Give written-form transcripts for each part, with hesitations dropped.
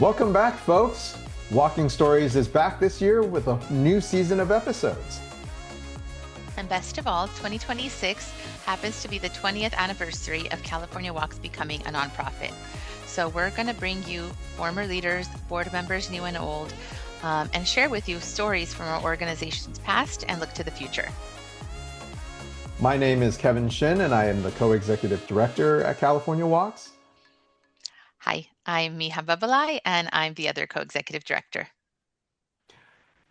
Welcome back, folks. Walking Stories is back this year with a new season of episodes. And best of all, 2026 happens to be the 20th anniversary of California Walks becoming a nonprofit. So we're going to bring you former leaders, board members, new and old, and share with you stories from our organization's past and look to the future. My name is Kevin Shin, and I am the co-executive director at California Walks. Hi, I'm Miha Babalai, and I'm the other co-executive director.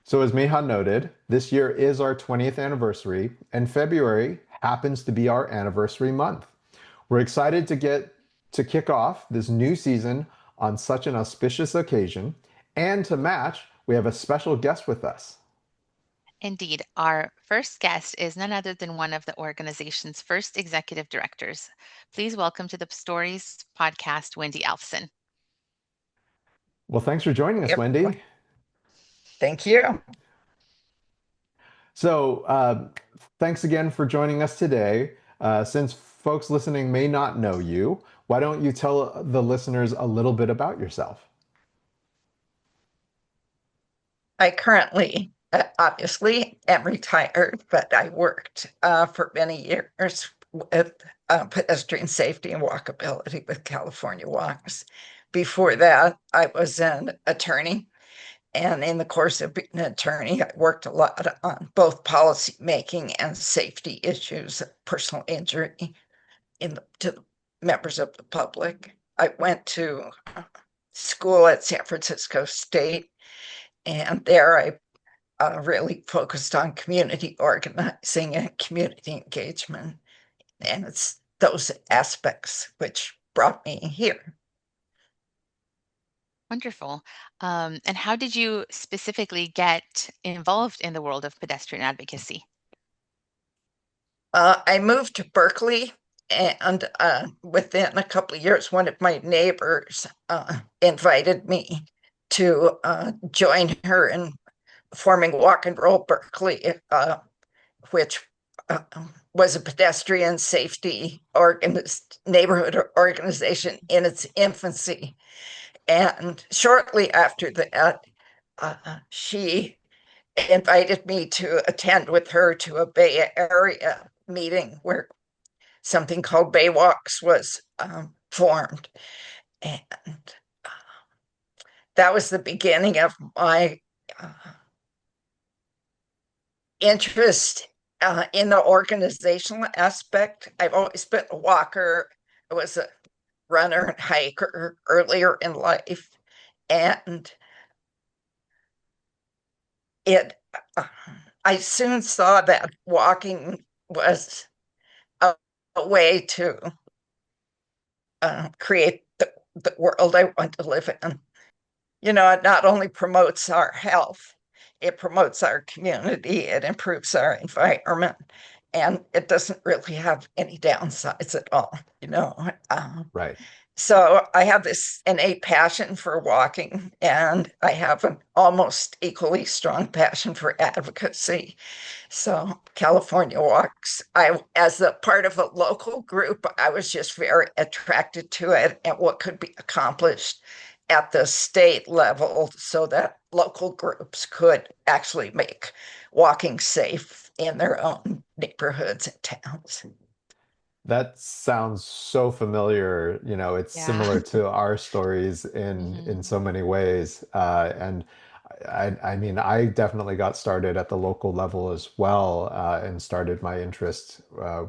So as Miha noted, this year is our 20th anniversary, and February happens to be our anniversary month. We're excited to kick off this new season on such an auspicious occasion, and to match, we have a special guest with us. Indeed, our first guest is none other than one of the organization's first executive directors. Please welcome to the Stories podcast, Wendy Alfsen. Well, thanks for joining us, Yep. Wendy. Thank you. So, thanks again for joining us today. Since folks listening may not know you, why don't you tell the listeners a little bit about yourself? I currently, obviously, am retired, but I worked for many years with pedestrian safety and walkability with California Walks. Before that, I was an attorney. And in the course of being an attorney, I worked a lot on both policy making and safety issues of personal injury to the members of the public. I went to school at San Francisco State, and there I really focused on community organizing and community engagement. And it's those aspects which brought me here. Wonderful. And how did you specifically get involved in the world of pedestrian advocacy? I moved to Berkeley, and within a couple of years, one of my neighbors invited me to join her in forming Walk and Roll Berkeley, which was a pedestrian safety neighborhood organization in its infancy. And shortly after that, she invited me to attend with her to a Bay Area meeting where something called Bay Walks was formed. And that was the beginning of my interest in the organizational aspect. I've always been a walker. I was a runner and hiker earlier in life. And I soon saw that walking was a way to create the world I want to live in. You know, it not only promotes our health, it promotes our community, it improves our environment, and it doesn't really have any downsides at all, you know. Right. So I have this innate passion for walking, and I have an almost equally strong passion for advocacy. So California Walks, as a part of a local group, I was just very attracted to it and what could be accomplished at the state level so that local groups could actually make walking safe in their own neighborhoods and towns. That sounds so familiar. It's Yeah. similar to our stories in so many ways. And I mean, I definitely got started at the local level as well, and started my interest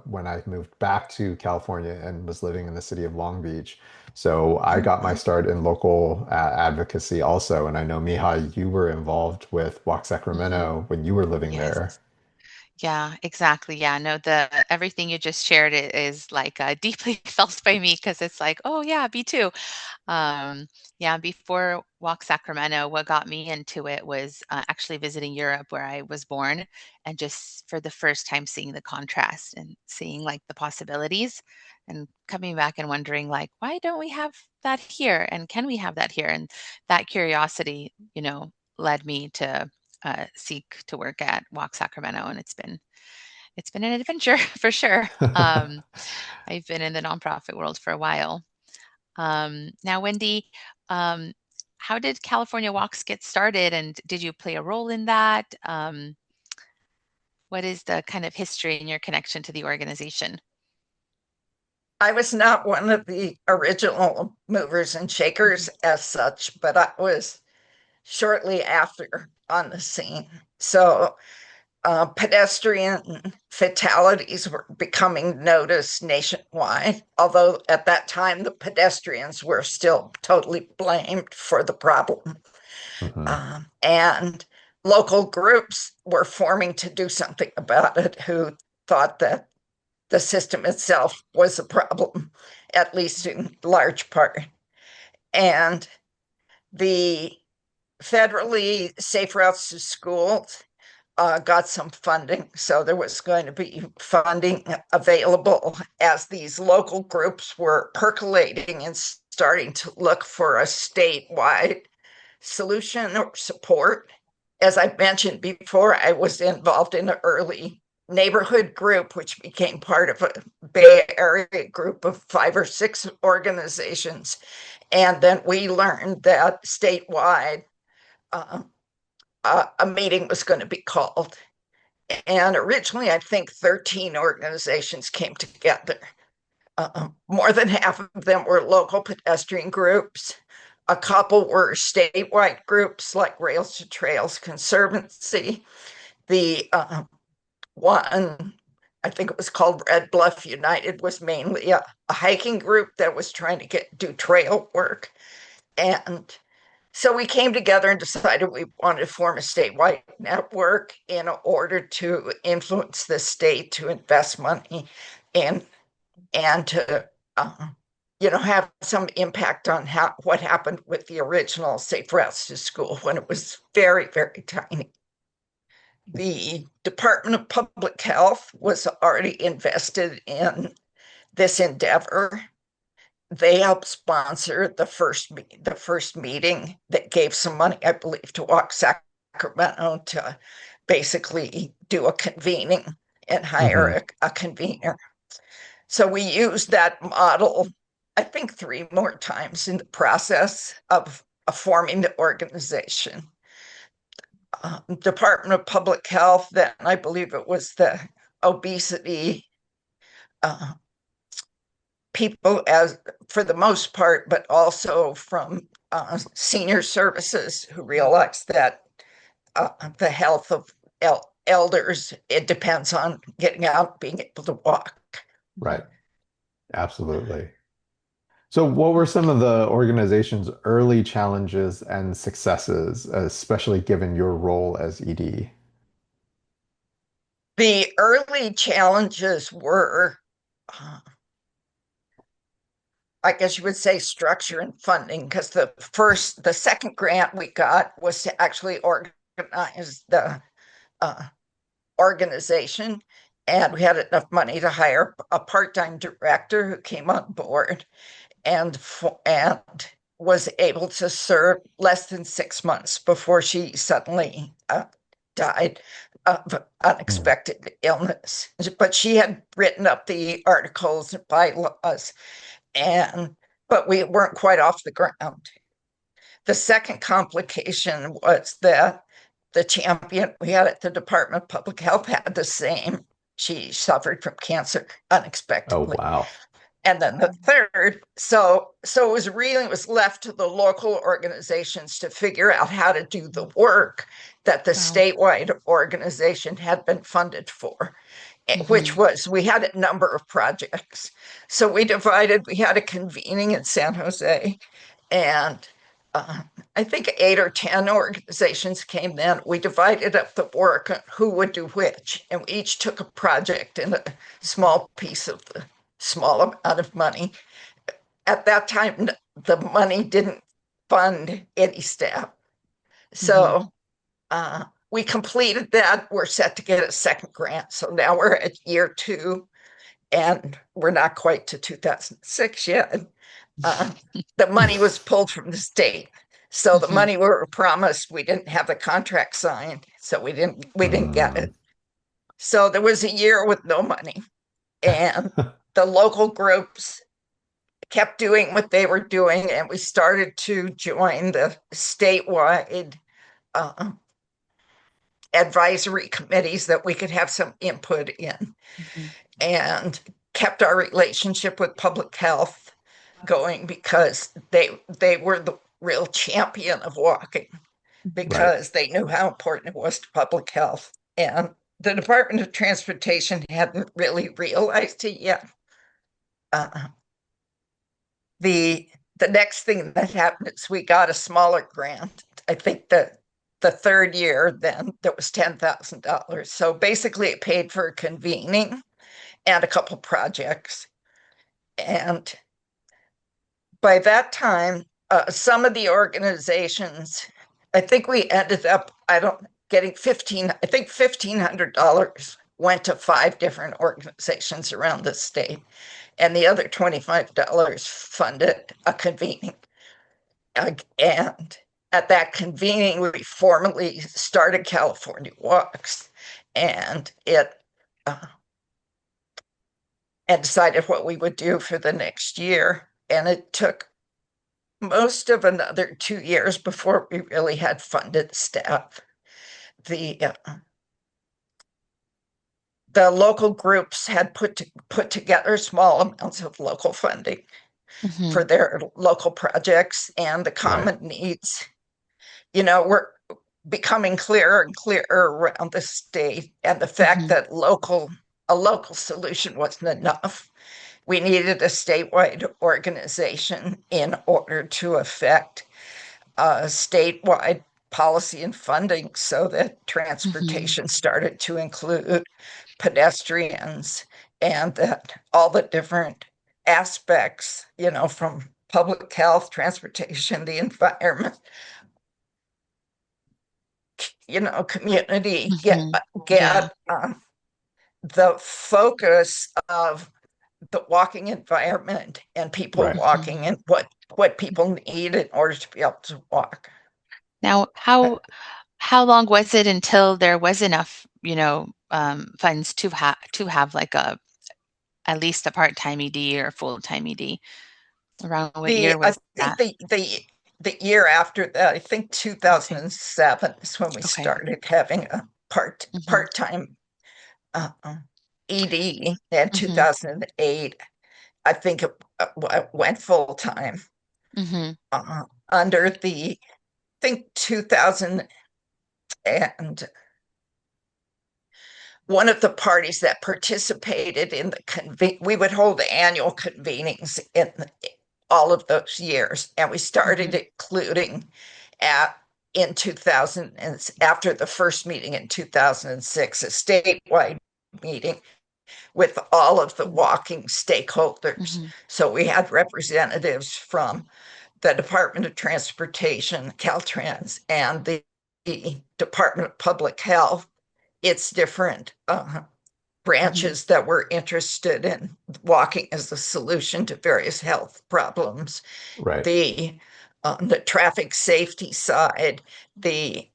when I moved back to California and was living in the city of Long Beach. So I got my start in local advocacy also. And I know, Miha, you were involved with Walk Sacramento when you were living there. Yes. Yeah, exactly. Yeah, no, everything you just shared is like deeply felt by me because it's like, oh yeah, me too. Yeah, before Walk Sacramento, what got me into it was actually visiting Europe where I was born and just for the first time seeing the contrast and seeing like the possibilities and coming back and wondering like, why don't we have that here? And can we have that here? And that curiosity, led me to seek to work at Walk Sacramento, and it's been an adventure for sure. I've been in the nonprofit world for a while. Now, Wendy, um, how did California Walks get started, and did you play a role in that? What is the kind of history and your connection to the organization? I was not one of the original movers and shakers as such, but I was shortly after on the scene. So pedestrian fatalities were becoming noticed nationwide, although at that time the pedestrians were still totally blamed for the problem. Hmm. And local groups were forming to do something about it who thought that the system itself was a problem, at least in large part. And the federally safe routes to schools got some funding. So there was going to be funding available as these local groups were percolating and starting to look for a statewide solution or support. As I mentioned before, I was involved in an early neighborhood group, which became part of a Bay Area group of 5 or 6 organizations. And then we learned that statewide uh, a meeting was going to be called. And originally, I think 13 organizations came together. More than half of them were local pedestrian groups. A couple were statewide groups like Rails to Trails Conservancy. The one, I think it was called Red Bluff United, was mainly a hiking group that was trying to do trail work. And so we came together and decided we wanted to form a statewide network in order to influence the state to invest money in and to have some impact on what happened with the original safe routes to school when it was very, very tiny. The Department of Public Health was already invested in this endeavor. They helped sponsor the first meeting that gave some money, I believe, to Walk Sacramento to basically do a convening and hire Hmm. a convener. So we used that model, I think, 3 more times in the process of forming the organization. Department of Public Health, then I believe it was the obesity uh, people, as for the most part, but also from senior services who realized that the health of elders, it depends on getting out, being able to walk. Right. Absolutely. So, what were some of the organization's early challenges and successes, especially given your role as ED? The early challenges were, uh, I guess you would say, structure and funding, because the second grant we got was to actually organize the uh, organization. And we had enough money to hire a part-time director who came on board and was able to serve less than 6 months before she suddenly died of Mm. unexpected illness. But she had written up the articles and bylaws, and but we weren't quite off the ground. The second complication was that the champion we had at the Department of Public Health had the same. She suffered from cancer Oh, unexpectedly. wow. And then the third, so it was left to the local organizations to figure out how to do the work that the Wow. statewide organization had been funded for, which Hmm. was we had a number of projects. So we had a convening in San Jose, and uh, I think 8 or 10 organizations came then. We divided up the work, who would do which, and we each took a project in a small piece of the small amount of money. At that time, the money didn't fund any staff. Hmm. So we completed that. We're set to get a second grant. So now we're at year 2, and we're not quite to 2006 yet. Uh, the money was pulled from the state. So the Hmm. money we were promised, we didn't have the contract signed, so we didn't get Mm. it. So there was a year with no money, and the local groups kept doing what they were doing, and we started to join the statewide uh, advisory committees that we could have some input in, and kept our relationship with public health going because they were the real champion of walking Right. because they knew how important it was to public health. And the Department of Transportation hadn't really realized it yet. Uh, the the next thing that happened is we got a smaller grant. I think that the third year then that was $10,000. So basically it paid for convening and a couple projects. And by that time, some of the organizations, I think we ended up, I don't getting 15, I think $1,500 went to 5 different organizations around the state, and the other $25 funded a convening. And at that convening, we formally started California Walks, and it and decided what we would do for the next year. And it took most of another 2 years before we really had funded staff. The the local groups had put together small amounts of local funding for their local projects, and the Right. common needs, were becoming clearer and clearer around the state, and the fact that a local solution wasn't enough. We needed a statewide organization in order to affect statewide policy and funding so that transportation started to include pedestrians, and that all the different aspects, from public health, transportation, the environment, community, get Yeah. the focus of the walking environment and people Right. walking and what people need in order to be able to walk. Now, Uh, how long was it until there was enough, funds to have like a at least a part-time ED or a full-time ED? Around what year I was think that? the year after that, I think Okay. 2007 is when we Okay. started having a Mhm. part-time uh, ED. In Mhm. 2008, I think it went full time under the, I think 2000, and one of the parties that participated in we would hold annual convenings in all of those years, and we started Mhm. including at in 2000, and after the first meeting in 2006, a statewide meeting with all of the walking stakeholders. Mhm. So we had representatives from the Department of Transportation, Caltrans, and the Department of Public Health, its different Mhm. branches that were interested in walking as a solution to various health problems. Right. The on the traffic safety side, the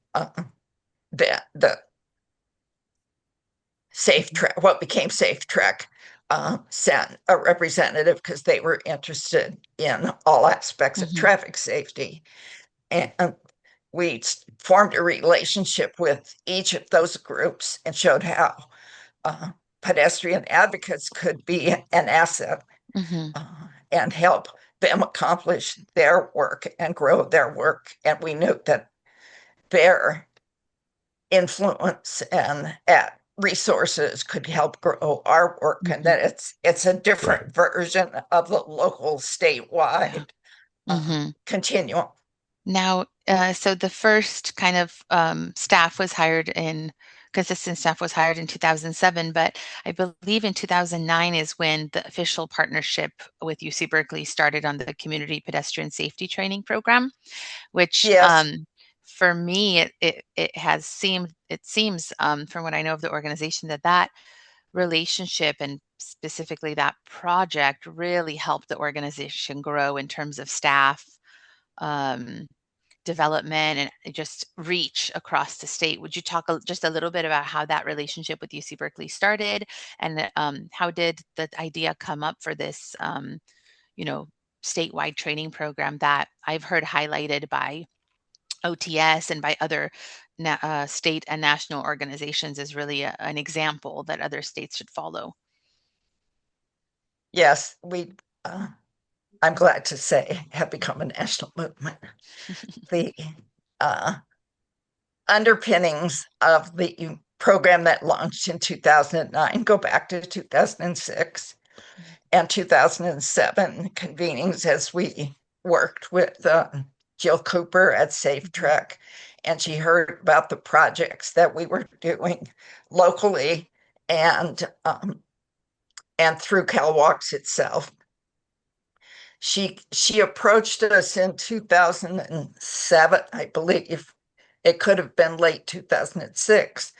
Safe Mhm. Track, what became Safe Track, sent a representative because they were interested in all aspects of Mhm. traffic safety. And we formed a relationship with each of those groups and showed how pedestrian advocates could be an asset Mhm. and help them accomplish their work and grow their work. And we knew that their influence and resources could help grow our work, and Mhm. that it's a Right. different version of the local Yeah. statewide Mhm. continuum. Now, so the first kind of staff was hired in consistent staff was hired in 2007, but I believe in 2009 is when the official partnership with UC Berkeley started on the Community Pedestrian Safety Training Program, which Yes. for me it seems from what I know of the organization that that relationship and specifically that project really helped the organization grow in terms of staff. Um, Development and just reach across the state. Would you talk just a little bit about how that relationship with UC Berkeley started, and how did the idea come up for this, you know, statewide training program that I've heard highlighted by OTS and by other state and national organizations is really an example that other states should follow. Yes, I'm glad to say, have become a national movement. The underpinnings of the program that launched in 2009 go back to 2006 and 2007 convenings as we worked with Jill Cooper at Safe Trek, and she heard about the projects that we were doing locally and through CalWalks itself. She approached us in 2007, I believe. It could have been late 2006.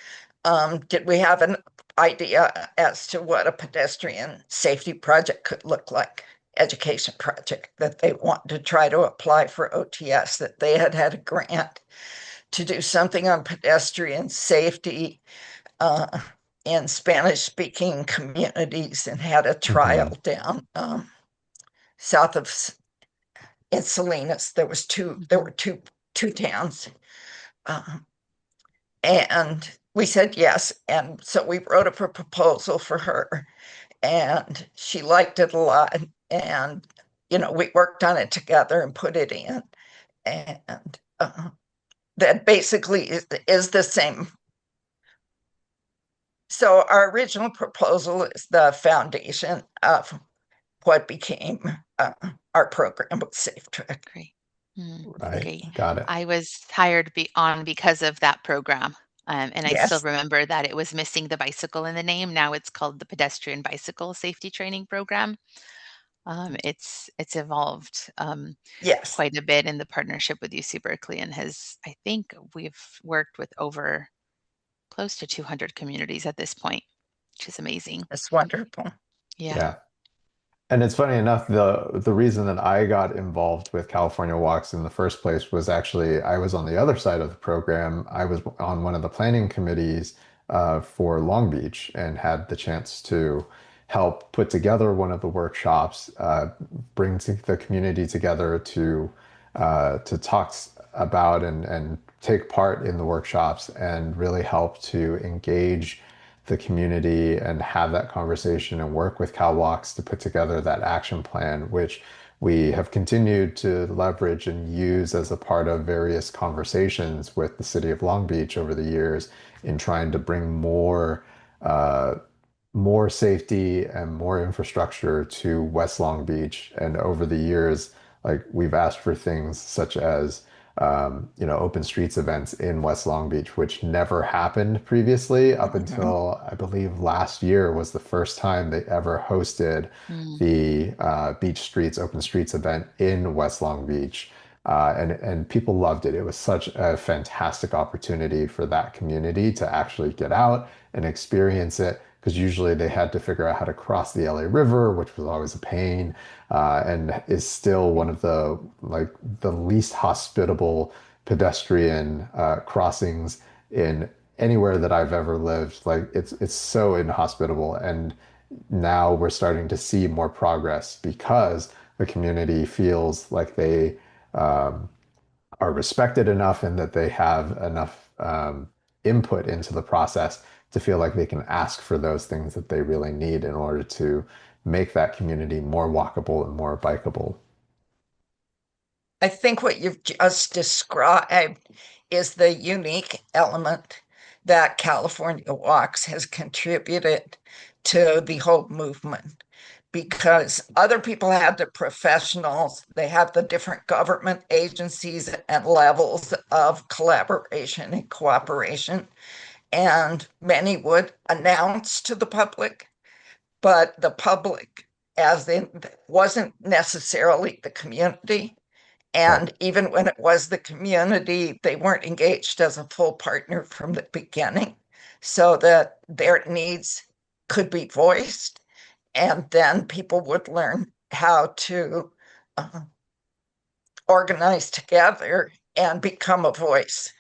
Did we have an idea as to what a pedestrian safety project could look like? Education project that they wanted to try to apply for OTS, that they had a grant to do something on pedestrian safety in Spanish-speaking communities, and had a trial down south of in Salinas. There were two towns, and we said yes. And so we wrote up a proposal for her, and she liked it a lot. And we worked on it together and put it in, and that basically is the same. So our original proposal is the foundation of what became our program with Safe Trek. Great. Right. Great. Got it. I was hired because of that program. And I still Yes. remember that it was missing the bicycle in the name. Now it's called the Pedestrian Bicycle Safety Training Program. It's evolved Yes. quite a bit in the partnership with UC Berkeley, and I think we've worked with over close to 200 communities at this point, which is amazing. That's wonderful. Yeah. And it's funny enough, the reason that I got involved with California Walks in the first place was actually I was on the other side of the program. I was on one of the planning committees for Long Beach and had the chance to help put together one of the workshops, bring the community together to talk about and take part in the workshops and really help to engage the community and have that conversation and work with CalWalks to put together that action plan, which we have continued to leverage and use as a part of various conversations with the city of Long Beach over the years in trying to bring more safety and more infrastructure to West Long Beach. And over the years, like we've asked for things such as open streets events in West Long Beach, which never happened previously up until I believe last year was the first time they ever hosted the Beach Streets Open Streets event in West Long Beach. And people loved it. It was such a fantastic opportunity for that community to actually get out and experience it, because usually they had to figure out how to cross the LA River, which was always a pain, and is still one of the least hospitable pedestrian crossings in anywhere that I've ever lived. Like it's so inhospitable, and now we're starting to see more progress because the community feels like they are respected enough and that they have enough input into the process to feel like they can ask for those things that they really need in order to make that community more walkable and more bikeable. I think what you've just described is the unique element that California Walks has contributed to the whole movement, because other people have the professionals, they have the different government agencies and levels of collaboration and cooperation, and many would announce to the public, but the public, as in, wasn't necessarily the community. Right. And even when it was the community, they weren't engaged as a full partner from the beginning, so that their needs could be voiced. And then people would learn how to organize together and become a voice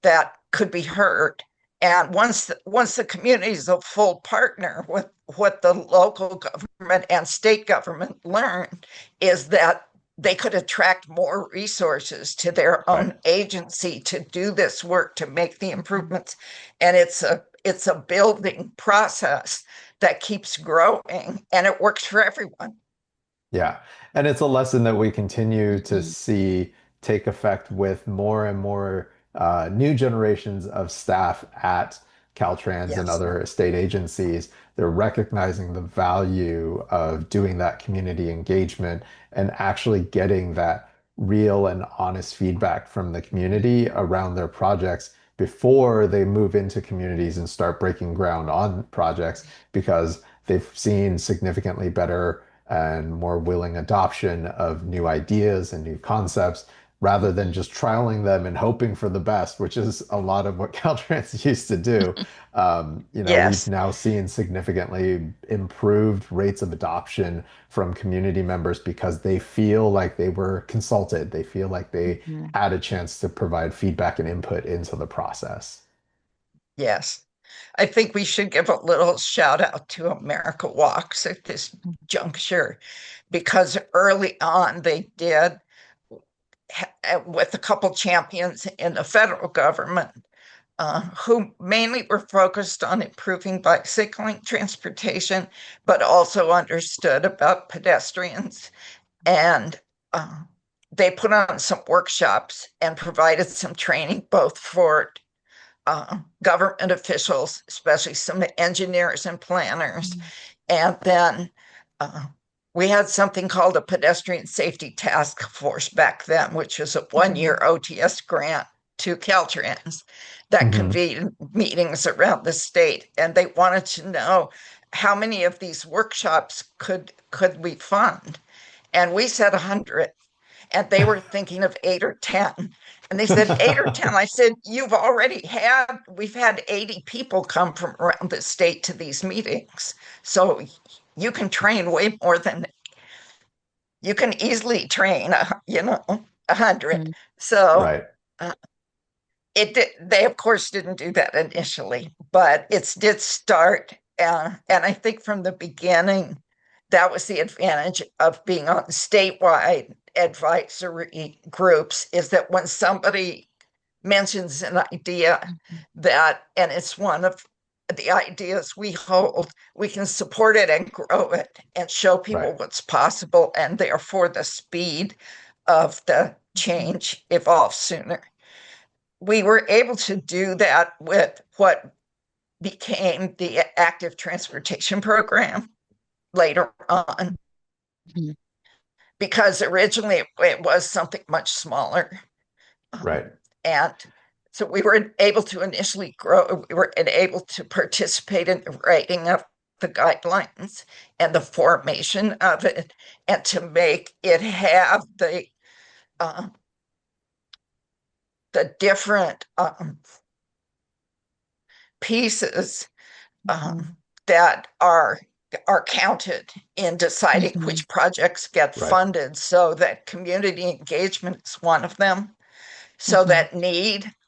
that could be heard And once the community is a full partner, with what the local government and state government learned is that they could attract more resources to their Right. own agency to do this work, to make the improvements. And it's a building process that keeps growing, and it works for everyone. Yeah. And it's a lesson that we continue to Mhm. see take effect with more and more new generations of staff at Caltrans and Yes. other state agencies. They're recognizing the value of doing that community engagement and actually getting that real and honest feedback from the community around their projects before they move into communities and start breaking ground on projects because they've seen significantly better and more willing adoption of new ideas and new concepts rather than just trialing them and hoping for the best, which is a lot of what Caltrans used to do. We've Yes. now seen significantly improved rates of adoption from community members because they feel like they were consulted. They feel like they Mhm. had a chance to provide feedback and input into the process. Yes. I think we should give a little shout out to America Walks at this juncture, because early on they did, with a couple champions in the federal government, who mainly were focused on improving bicycling transportation, but also understood about pedestrians. And uh, they put on some workshops and provided some training both for government officials, especially some engineers and planners. And then uh, we had something called a Pedestrian Safety Task Force back then, which was a 1 year OTS grant to Caltrans that Mhm. convened meetings around the state. And they wanted to know how many of these workshops could we fund. And we said 100, and they were thinking of 8 or 10. And they said 8 or 10. I said, we've had 80 people come from around the state to these meetings. So you can train way more than you can easily train, 100. Mhm. So Right. uh, they of course didn't do that initially, but it did start. And I think from the beginning, that was the advantage of being on statewide advisory groups, is that when somebody mentions an idea and it's one of the ideas we hold, we can support it and grow it and show people Right. what's possible, and therefore the speed of the change evolves sooner. We were able to do that with what became the active transportation program later on, Mhm. because originally it was something much smaller. Um, Right. and so we were able to initially grow, we were able to participate in the writing of the guidelines and the formation of it, and to make it have uh, the different pieces Mhm. that are counted in deciding Mhm. which projects get Right. funded, so that community engagement is one of them. So Mhm. that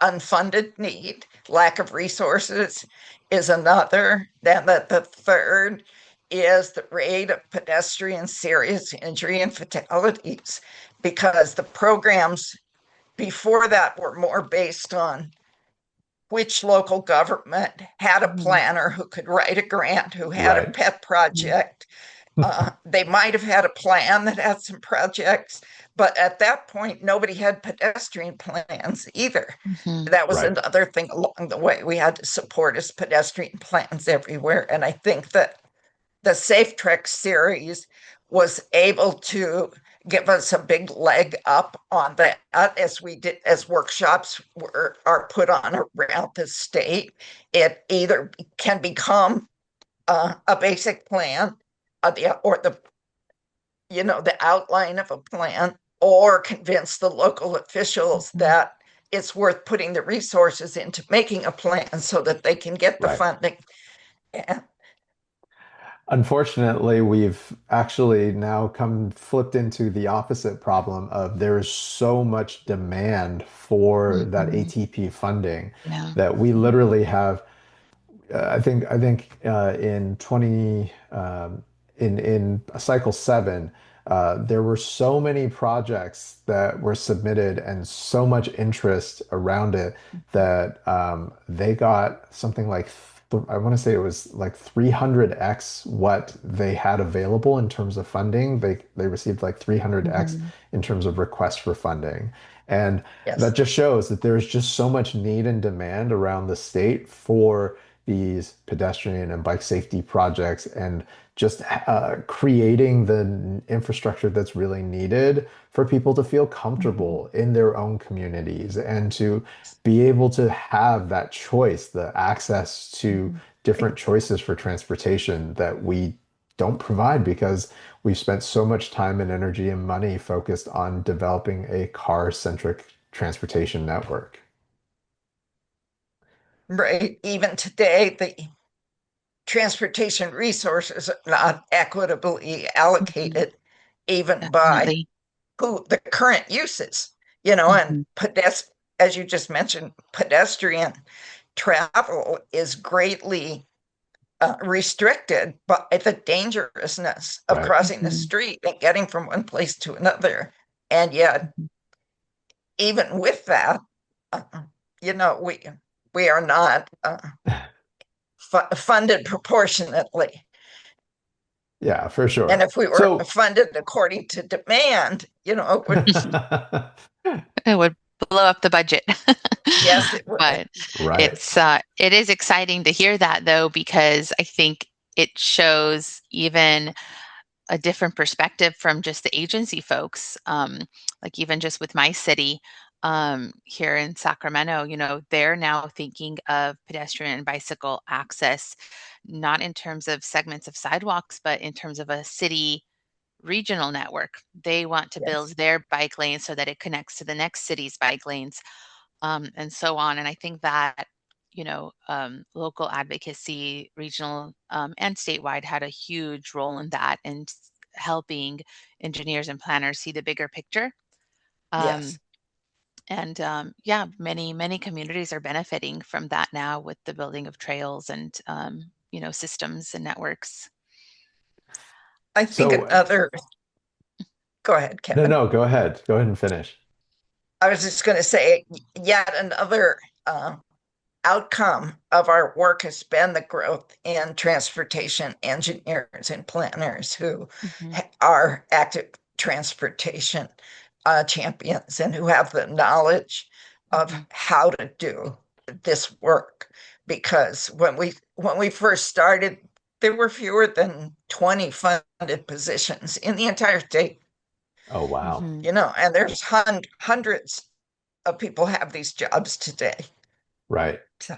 unfunded need, lack of resources is another. Then the third is the rate of pedestrian serious injury and fatalities, because the programs before that were more based on which local government had a Mhm. planner who could write a grant, who had a Right. pet project. They might have had a plan that had some projects, but at that point, nobody had pedestrian plans either. Mhm. That was Right. another thing along the way we had to support, is pedestrian plans everywhere. And I think that the Safe Trek series was able to give us a big leg up on that, as workshops are put on around the state. It either can become a basic plan, or the outline of a plan, or convince the local officials Mhm. that it's worth putting the resources into making a plan so that they can get the Right. funding. And Unfortunately, we've actually now come flipped into the opposite problem of there is so much demand for that Mhm. ATP funding Yeah. that we Mhm. literally have in 20 in cycle 7 there were so many projects that were submitted and so much interest around it that they got something like I want to say it was like 300x what they had available in terms of funding. They received like 300x Mhm. in terms of requests for funding. And that Yes. just shows that there's just so much need and demand around the state for these pedestrian and bike safety projects and just creating the infrastructure that's really needed for people to feel Mhm. comfortable in their own communities and to be able to have that choice, the access to Mhm. different choices for transportation that we don't provide because we've spent so much time and energy and money focused on developing a car-centric transportation network. Right. Even today, the transportation resources are not equitably Mhm. allocated, even by Definitely. who the current uses, and Mhm. as you just mentioned, pedestrian travel is greatly restricted by the dangerousness of Right. crossing the Mhm. street and getting from one place to another. And yet, Mhm. even with that, uh, we are not funded proportionately. Yeah, for And sure. if we were So, funded according to demand, it would, It would blow up the budget. yes, it would. But right. it is exciting to hear that though, because I think it shows even a different perspective from just the agency folks. Like even just with my city here in Sacramento, they're now thinking of pedestrian and bicycle access, not in terms of segments of sidewalks, but in terms of a city regional network. They want to build Yes, their bike lane so that it connects to the next city's bike lanes, and so on. And I think that, local advocacy, regional and statewide, had a huge role in that and helping engineers and planners see the bigger picture. yes. Um, and yeah, many communities are benefiting from that now with the building of trails and, systems and networks. I think So, another, go ahead, no, Kevin. no, go ahead. Go ahead and finish. I was just going to say, yet another outcome of our work has been the growth in transportation engineers and planners who Hmm. are active transportation champions and who have the knowledge of Hmm. how to do this work. Because when we first started, there were fewer than 20 funded positions in the entire state, Oh, wow. Hmm. and there's hundreds of people have these jobs today. Right. So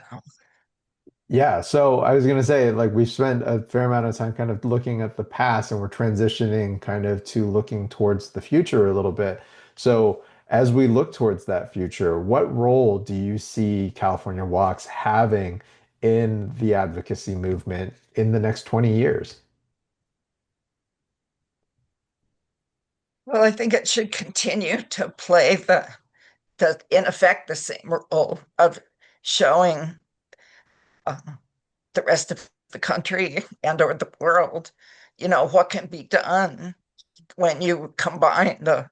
Yeah, so I was going to say, like, we've spent a fair amount of time kind of looking at the past and we're transitioning kind of to looking towards the future a little bit. So, as we look towards that future, what role do you see California Walks having in the advocacy movement in the next 20 years? well, I think it should continue to play the in effect the same role of showing uh, the rest of the country and or the world, what can be done when you combine the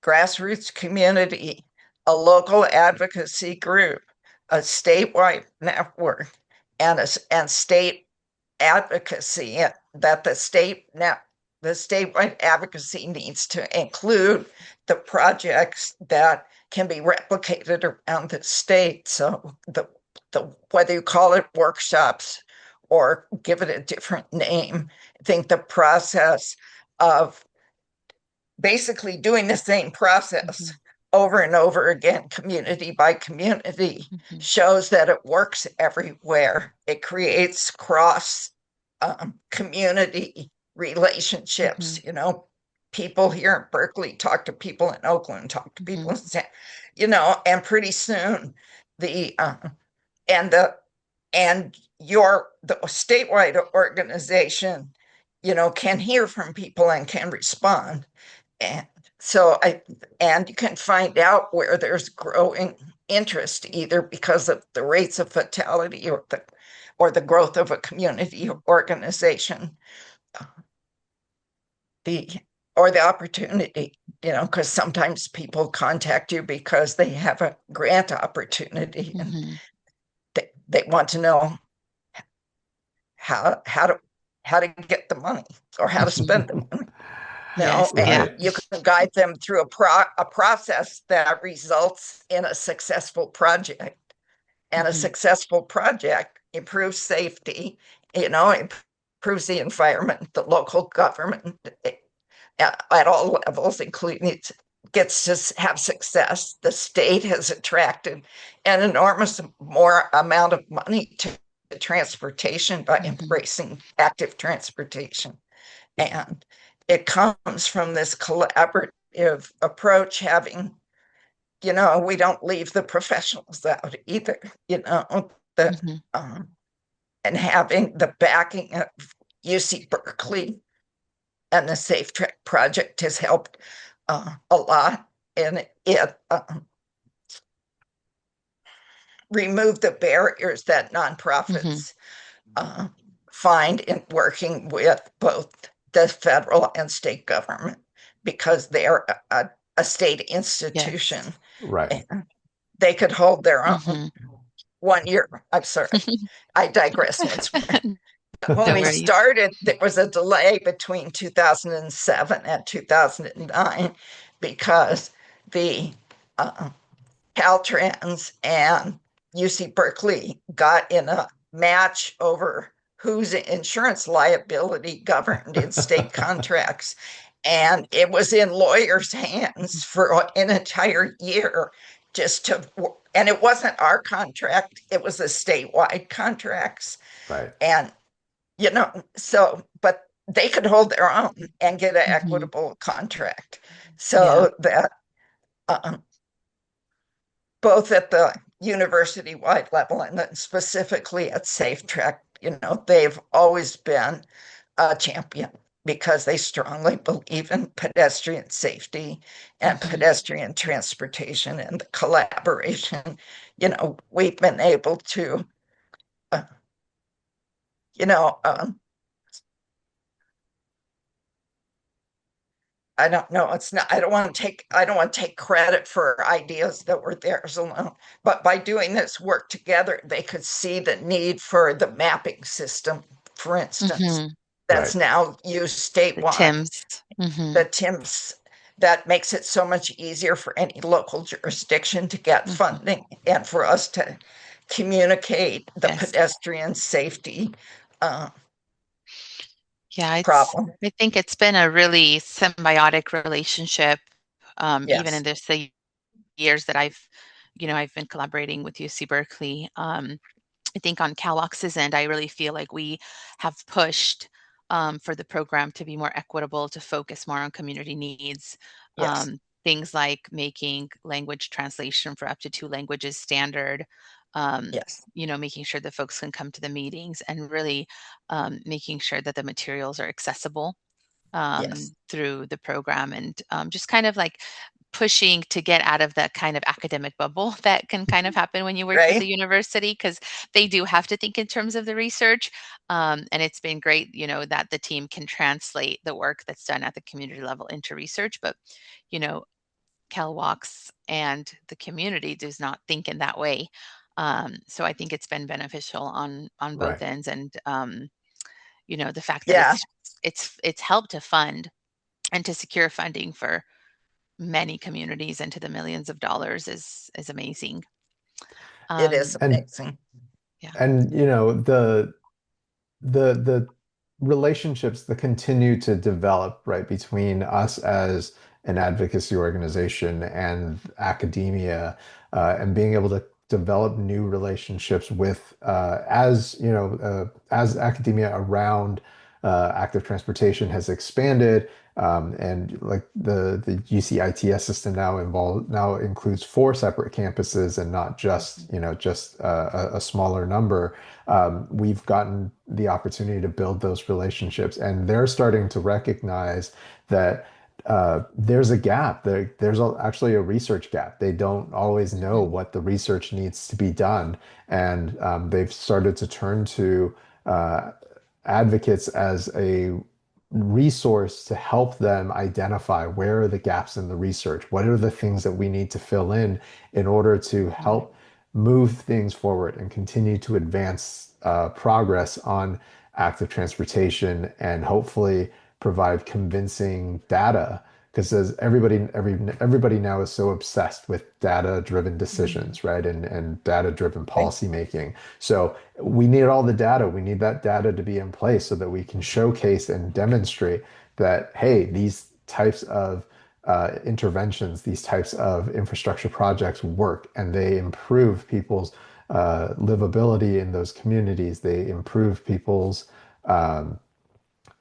grassroots community, a local advocacy group, a statewide network, and state advocacy that the statewide advocacy needs to include the projects that can be replicated around the state. So the whether you call it workshops or give it a different name, I think the process of basically doing the same process Hmm. over and over again, community by community, Hmm. shows that it works everywhere. It creates cross community Hmm. relationships. People here in Berkeley talk to people in Oakland, talk to people Hmm. in and pretty soon the and the and the statewide organization, can hear from people and can respond. And so and you can find out where there's growing interest, either because of the rates of fatality or the growth of a community organization, the or the opportunity, because sometimes people contact you because they have a grant opportunity and Mm-hmm. they want to know how to get the money or how to spend the money. Yes. And Yeah. Right. you can guide them through a process that results in a successful project. And a Mm-hmm. successful project improves safety, improves the environment, the local government at all levels, including it gets to have success. The state has attracted an enormous more amount of money to transportation by Mm-hmm. embracing active transportation. And it comes from this collaborative approach, we don't leave the professionals out either, the Mm-hmm. and having the backing of UC Berkeley and the Safe Track project has helped a lot, and it removed the barriers that Mm-hmm. nonprofits uh, find in working with both the federal and state government, because they're a state institution Yes. Right. and they could hold their own. Mm-hmm. 1 year, I'm sorry, I digress once more. When No we worries. started, there was a delay between 2007 and 2009 because the uh, Caltrans and UC Berkeley got in a match over whose insurance liability governed in state contracts. And it was in lawyers' hands for an entire year and it wasn't our contract, it was the statewide contracts. Right. And, but they could hold their own and get an Mm-hmm. equitable contract. Yeah. So that um, both at the university-wide level and then specifically at SafeTrack, they've always been a champion because they strongly believe in pedestrian safety and Mm-hmm. pedestrian transportation and the collaboration. We've been able to, uh, you know, um, I don't know. It's not, I don't want to take credit for ideas that were theirs alone, but by doing this work together, they could see the need for the mapping system, for instance, Mm-hmm. that's Right. now used The statewide. Tims. Mm-hmm. The TIMS that makes it so much easier for any local jurisdiction to get Mm-hmm. funding and for us to communicate the Yes. pedestrian safety uh, Yeah, problem. I think it's been a really symbiotic relationship, even in Yes, the years that I've been collaborating with UC Berkeley. I think on CalOx's end, I really feel like we have pushed for the program to be more equitable, to focus more on community needs. yes, Things like making language translation for up to 2 languages standard, um, yes, making sure that folks can come to the meetings and really making sure that the materials are accessible yes, through the program and just kind of like pushing to get out of that kind of academic bubble that can kind of happen when you work with a right? university because they do have to think in terms of the research. And it's been great, that the team can translate the work that's done at the community level into research. But, you know, CalWalks and the community does not think in that way. So I think it's been beneficial on both Right. ends. And the fact that Yeah, it's helped to fund and to secure funding for many communities into the millions of dollars is amazing. it is Um, And amazing. yeah. the relationships that continue to develop right between us as an advocacy organization and academia, and being able to develop new relationships with as academia around active transportation has expanded, And like the UCITS system now includes four separate campuses and not just, just a smaller number. We've gotten the opportunity to build those relationships, and they're starting to recognize that there's a gap. Actually a research gap. They don't always know Mhm. what the research needs to be done, and they've started to turn to uh, advocates as a resource to help them identify where are the gaps in the research, what are the things that we need to fill in order to Mhm. help move things forward and continue to advance progress on active transportation and hopefully provide convincing data because as everybody now is so obsessed with data-driven Mhm. decisions, right? And data-driven Right. policy making. So we need all the data. We need that data to be in place so that we can showcase and demonstrate that, hey, these types of interventions, these types of infrastructure projects work and they improve people's livability in those communities. They improve people's um,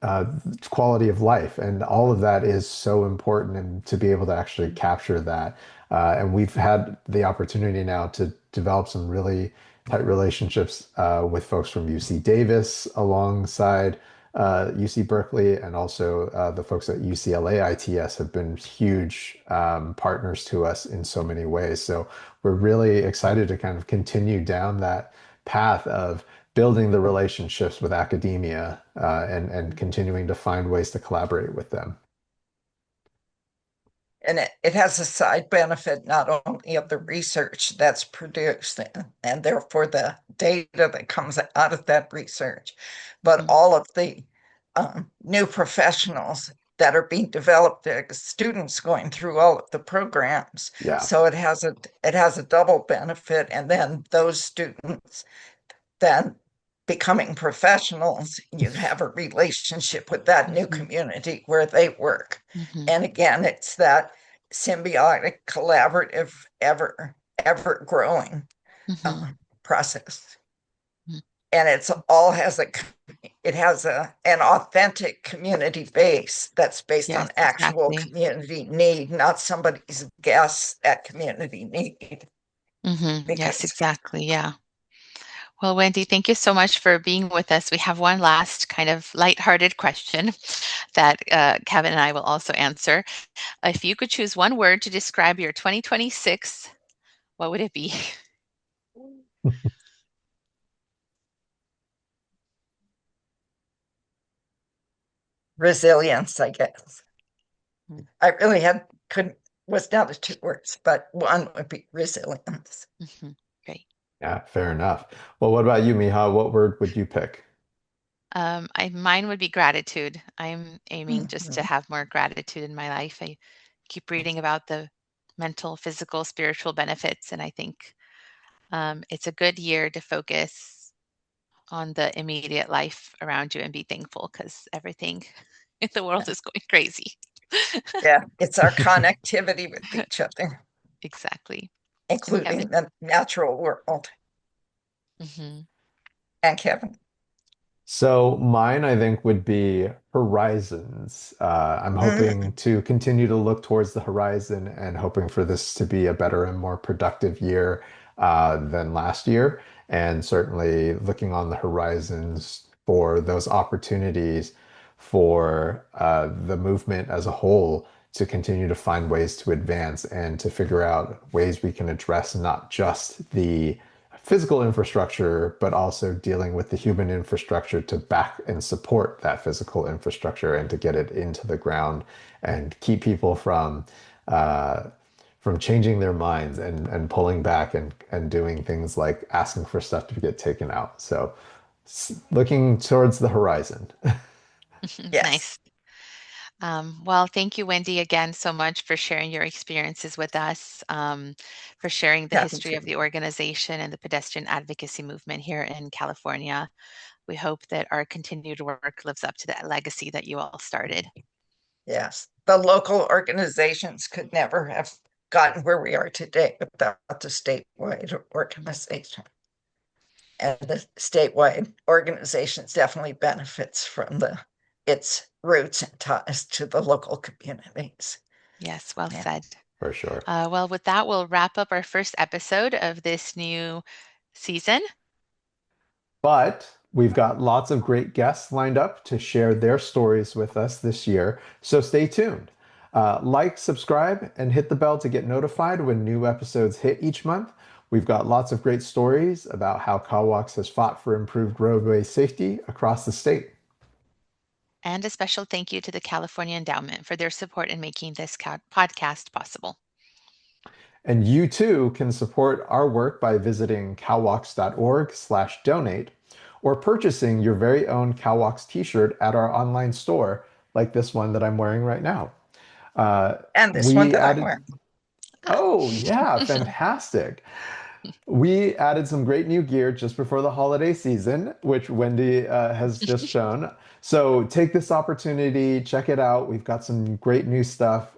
uh, quality of life. And all of that is so important and to be able to actually capture that. And we've had the opportunity now to develop some really tight relationships with folks from UC Davis alongside UC Berkeley and also the folks at UCLA ITS have been huge partners to us in so many ways. So we're really excited to kind of continue down that path of building the relationships with academia and continuing to find ways to collaborate with them. And it has a side benefit not only of the research that's produced and therefore the data that comes out of that research, but Mhm. all of the new professionals that are being developed, the students going through all of the programs. Yeah. So it has a double benefit, and then those students then becoming professionals, you have a relationship with that new Mhm. community where they work. Mhm. And again, it's that symbiotic, collaborative, ever growing Mhm. uh, process. Mhm. And it has an authentic community base that's based on Yes, actual exactly. community need, not somebody's guess at community need. Yes, Because exactly. Yeah. Well, Wendy, thank you so much for being with us. We have one last kind of lighthearted question that Kevin and I will also answer. If you could choose one word to describe your 2026, what would it be? resilience, I guess. Mm. I really had couldn't was down to two words, but one would be resilience. Mhm. Great. Yeah, fair enough. Well, what about you, Miha? What word would you pick? Mine would be gratitude. I'm aiming just to Mhm. have more gratitude in my life. I keep reading about the mental, physical, spiritual benefits, and I think it's a good year to focus on the immediate life around you and be thankful because everything in the world is going crazy. Yeah, it's our connectivity with each other, Exactly. And including Kevin? the natural world. Hmm. And Kevin. So mine, I think, would be horizons. I'm hoping Mm, to continue to look towards the horizon and hoping for this to be a better and more productive year than last year. And certainly looking on the horizons for those opportunities for the movement as a whole to continue to find ways to advance and to figure out ways we can address not just the physical infrastructure, but also dealing with the human infrastructure to back and support that physical infrastructure and to get it into the ground and keep people uh, from changing their minds and pulling back and doing things like asking for stuff to get taken out. So looking towards the horizon. yes, Nice. Well, thank you, Wendy, again so much for sharing your experiences with us, for sharing the happy history to. of the organization and the pedestrian advocacy movement here in California. We hope that our continued work lives up to that legacy that you all started. Yes, the local organizations could never have gotten where we are today without the statewide organization. And the statewide organizations definitely benefits from the its roots and ties to the local communities. Yes, well Yeah. said. For sure. Well, with that, we'll wrap up our first episode of this new season. But we've got lots of great guests lined up to share their stories with us this year, so stay tuned. Like, subscribe, and hit the bell to get notified when new episodes hit each month. We've got lots of great stories about how Kawax has fought for improved roadway safety across the state. And a special thank you to the California Endowment for their support in making this podcast possible. And you too can support our work by visiting calwalks.org/donate or purchasing your very own Calwalks t-shirt at our online store, like this one that I'm wearing right now. And this one We that I'm added, wearing. oh yeah, fantastic. We added some great new gear just before the holiday season, which Wendy has just shown. So take this opportunity, check it out. We've got some great new stuff,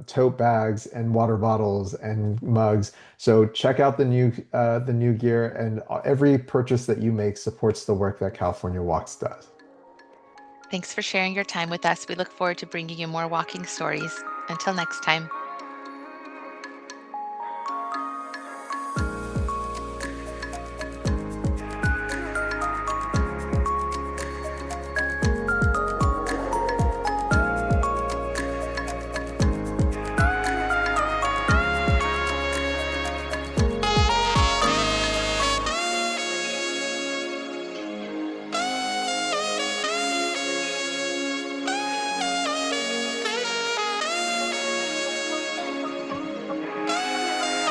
tote bags and water bottles and mugs. So check out the new gear, and every purchase that you make supports the work that California Walks does. Thanks for sharing your time with us. We look forward to bringing you more walking stories. Until next time.